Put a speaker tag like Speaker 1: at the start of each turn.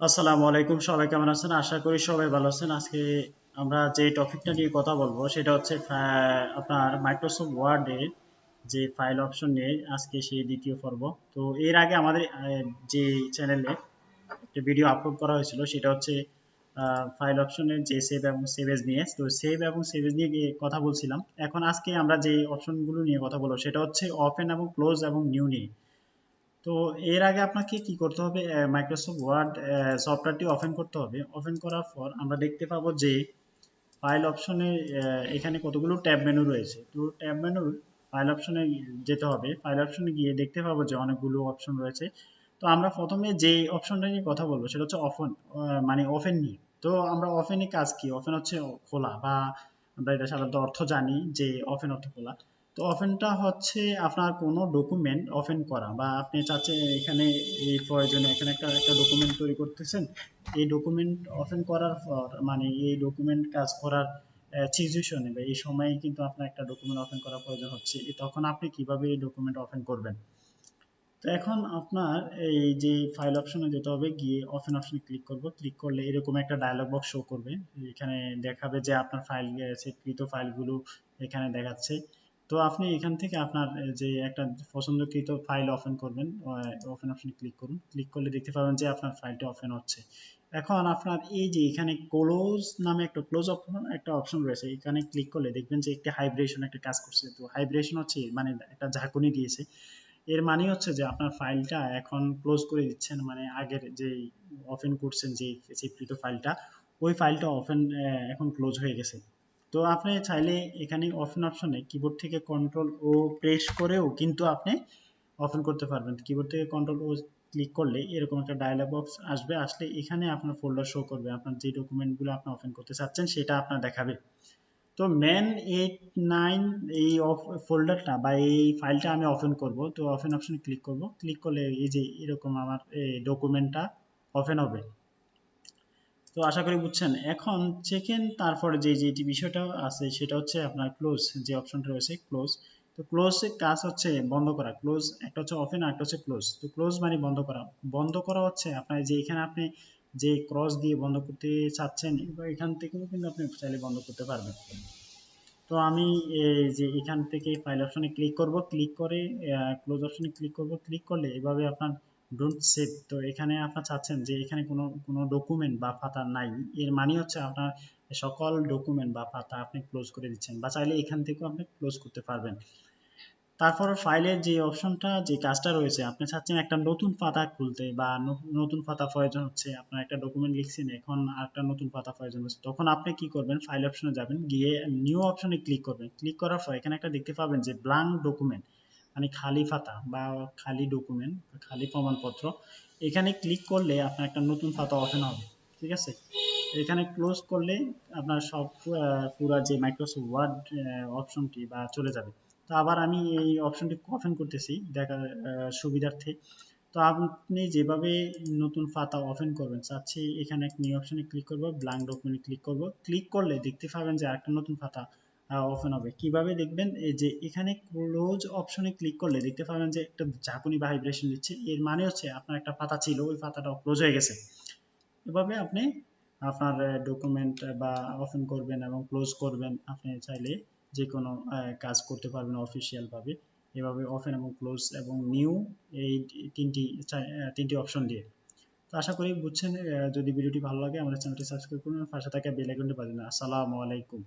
Speaker 1: আসসালামু আলাইকুম, সবাই কেমন আছেন? আশা করি সবাই ভালো আছেন। আজকে আমরা যে টপিকটা নিয়ে কথা বলবো সেটা হচ্ছে আপনার মাইক্রোসফট ওয়ার্ডে যে ফাইল অপশন নিয়ে আজকে সেই দ্বিতীয় পর্ব। তো এর আগে আমাদের যে চ্যানেলে একটা ভিডিও আপলোড করা হয়েছিল সেটা হচ্ছে ফাইল অপশনের যে সেভ এবং সেভ এজ নিয়ে। তো সেভ এবং সেভ এজ নিয়ে কথা বলছিলাম। এখন আজকে আমরা যে অপশনগুলো নিয়ে কথা বলবো সেটা হচ্ছে ওপেন এবং ক্লোজ এবং নিউ নিয়ে। তো এর আগে আপনাকে কি করতে হবে? মাইক্রোসফট ওয়ার্ড সফটওয়্যারটি ওপেন করতে হবে। ওপেন করার পর আমরা দেখতে পাবো যে ফাইল অপশনে এখানে কতগুলো ট্যাব মেনু রয়েছে। তো ট্যাব মেনুর ফাইল অপশনে যেতে হবে। ফাইল অপশনে গিয়ে দেখতে পাবো যে অনেকগুলো অপশন রয়েছে। তো আমরা প্রথমে যে অপশনটা নিয়ে কথা বলবো সেটা হচ্ছে ওপেন, মানে ওপেন নিয়ে। তো আমরা ওপেনে কাজ কি? ওপেন হচ্ছে খোলা, বা আমরা এটা সাধারণত অর্থ জানি যে ওপেন অর্থ খোলা। তো ওপেনটা হচ্ছে আপনার কোনো ডকুমেন্ট ওপেন করা, বা আপনি চাচ্ছেন এখানে এই প্রয়োজনে এখানে একটা একটা ডকুমেন্ট তৈরি করতেছেন। এই ডকুমেন্ট ওপেন করার পর মানে এই ডকুমেন্ট কাজ করার সিচুয়েশনে বা এই সময়ে কিন্তু আপনার একটা ডকুমেন্ট ওপেন করার প্রয়োজন হচ্ছে। তখন আপনি কিভাবে এই ডকুমেন্ট ওপেন করবেন? তো এখন আপনার এই যে ফাইল অপশনে যেতে হবে, গিয়ে ওপেন অপশনে ক্লিক করব। ক্লিক করলে এরকম একটা ডায়লগ বক্স শো করবে। এখানে দেখাবে যে আপনার ফাইল সেভকৃত ফাইলগুলো এখানে দেখাচ্ছে। তো আপনি এখান থেকে আপনার যে একটা পছন্দকৃত ফাইল ওপেন করবেন, ওপেন অপশনে ক্লিক করুন। ক্লিক করলে দেখতে পাবেন যে আপনার ফাইলটা ওপেন হচ্ছে। এখন আপনার এই যে এখানে ক্লোজ নামে একটা ক্লোজ অপশন একটা অপশন রয়েছে, এখানে ক্লিক করলে দেখবেন যে একটি হাইব্রেশন একটা কাজ করছে। তো হাইব্রেশন হচ্ছে মানে একটা ঝাঁকুনি দিয়েছে। এর মানে হচ্ছে যে আপনার ফাইলটা এখন ক্লোজ করে দিচ্ছেন, মানে আগের যে ওপেন করছেন যে সেভকৃত ফাইলটা, ওই ফাইলটা ওপেন এখন ক্লোজ হয়ে গেছে। তো আপনি চাইলে এখানে ওপেন অপশনে কিবোর্ড থেকে কন্ট্রোল ও প্রেস করেও কিন্তু আপনি ওপেন করতে পারবেন। কিবোর্ড থেকে কন্ট্রোল ও ক্লিক করলে এরকম একটা ডায়লগ বক্স আসবে। আসলে এখানে আপনার ফোল্ডার শো করবে, আপনার যে ডকুমেন্টগুলো আপনি ওপেন করতে চাচ্ছেন সেটা আপনার দেখাবে। তো মেন 8 9 এই ফোল্ডারটা বা এই ফাইলটা আমি ওপেন করব। তো ওপেন অপশনে ক্লিক করব। ক্লিক করলে এই যে এরকম আমার এই ডকুমেন্টটা ওপেন হবে। তো আশা করি বুঝছেন। এখন চেকেন তারপরে যে যেটি বিষয়টা আছে সেটা হচ্ছে আপনার ক্লোজ, যে অপশনটা রয়েছে ক্লোজ। তো ক্লোজ এর কাজ হচ্ছে বন্ধ করা। ক্লোজ একটা হচ্ছে ওপেন আর একটা হচ্ছে ক্লোজ। তো ক্লোজ মানে বন্ধ করা। বন্ধ করা হচ্ছে আপনার যে এখানে আপনি যে ক্রস দিয়ে বন্ধ করতে চাচ্ছেন, এবার এখান থেকেও কিন্তু আপনি চাইলে বন্ধ করতে পারবেন। তো আমি এই যে এখান থেকে ফাইল অপশনে ক্লিক করব। ক্লিক করে ক্লোজ অপশনে ক্লিক করব। ক্লিক করলে এভাবে আপনার ডোন্ট সেভ। তো এখানে আপনার চাচ্ছেন যে এখানে কোনো কোনো ডকুমেন্ট বা পাতা নাই। এর মানে হচ্ছে আপনার সকল ডকুমেন্ট বা পাতা আপনি ক্লোজ করে দিচ্ছেন, বা চাইলে এখান থেকেও আপনি ক্লোজ করতে পারবেন। তারপর ফাইলের যে অপশনটা যে কাজটা রয়েছে, আপনি চাচ্ছেন একটা নতুন পাতা খুলতে, বা নতুন পাতা প্রয়োজন হচ্ছে। আপনার একটা ডকুমেন্ট লিখছেন, এখন আরেকটা নতুন পাতা প্রয়োজন হচ্ছে। তখন আপনি কি করবেন? ফাইল অপশনে যাবেন, গিয়ে নিউ অপশনে ক্লিক করবেন। ক্লিক করার পর এখানে একটা দেখতে পাবেন যে ব্ল্যাঙ্ক ডকুমেন্ট, মানে খালি পাতা বা খালি ডকুমেন্ট, খালি প্রমাণপত্র। এখানে ক্লিক করলে আপনার একটা নতুন পাতা ওপেন হবে। ঠিক আছে? এখানে ক্লোজ করলে আপনার সব পুরা যে মাইক্রোসফট ওয়ার্ড অপশনটি বা চলে যাবে। তো আবার আমি এই অপশনটি ওপেন করতেছি দেখার সুবিধার্থে। তো আপনি যেভাবে নতুন পাতা ওপেন করবেন চাচ্ছি, এখানে এক নিউ অপশনে ক্লিক করব, ব্ল্যাঙ্ক ডকুমেন্টে ক্লিক করব। ক্লিক করলে দেখতে পাবেন যে আরেকটা নতুন পাতা ওপেন হবে। কিভাবে দেখবেন? এই যে এখানে ক্লোজ অপশনে ক্লিক করলে দেখতে পাবেন যে একটা ঝাঁকুনি বা ভাইব্রেশন দিচ্ছে। এর মানে হচ্ছে আপনার একটা পাতা ছিল, ওই পাতাটা ক্লোজ হয়ে গেছে। এভাবে আপনি আপনার ডকুমেন্ট বা ওপেন করবেন এবং ক্লোজ করবেন। আপনি চাইলে যে কোনো কাজ করতে পারবেন অফিসিয়াল ভাবে, এভাবে ওপেন এবং ক্লোজ এবং নিউ, এই তিনটি তিনটি অপশন দিয়ে। তো আশা করি বুঝছেন। যদি ভিডিওটি ভালো লাগে আমাদের চ্যানেলটি সাবস্ক্রাইব করুন, পাশে থাকা বেল আইকনটি বাজিয়ে দিন। আসসালামু আলাইকুম।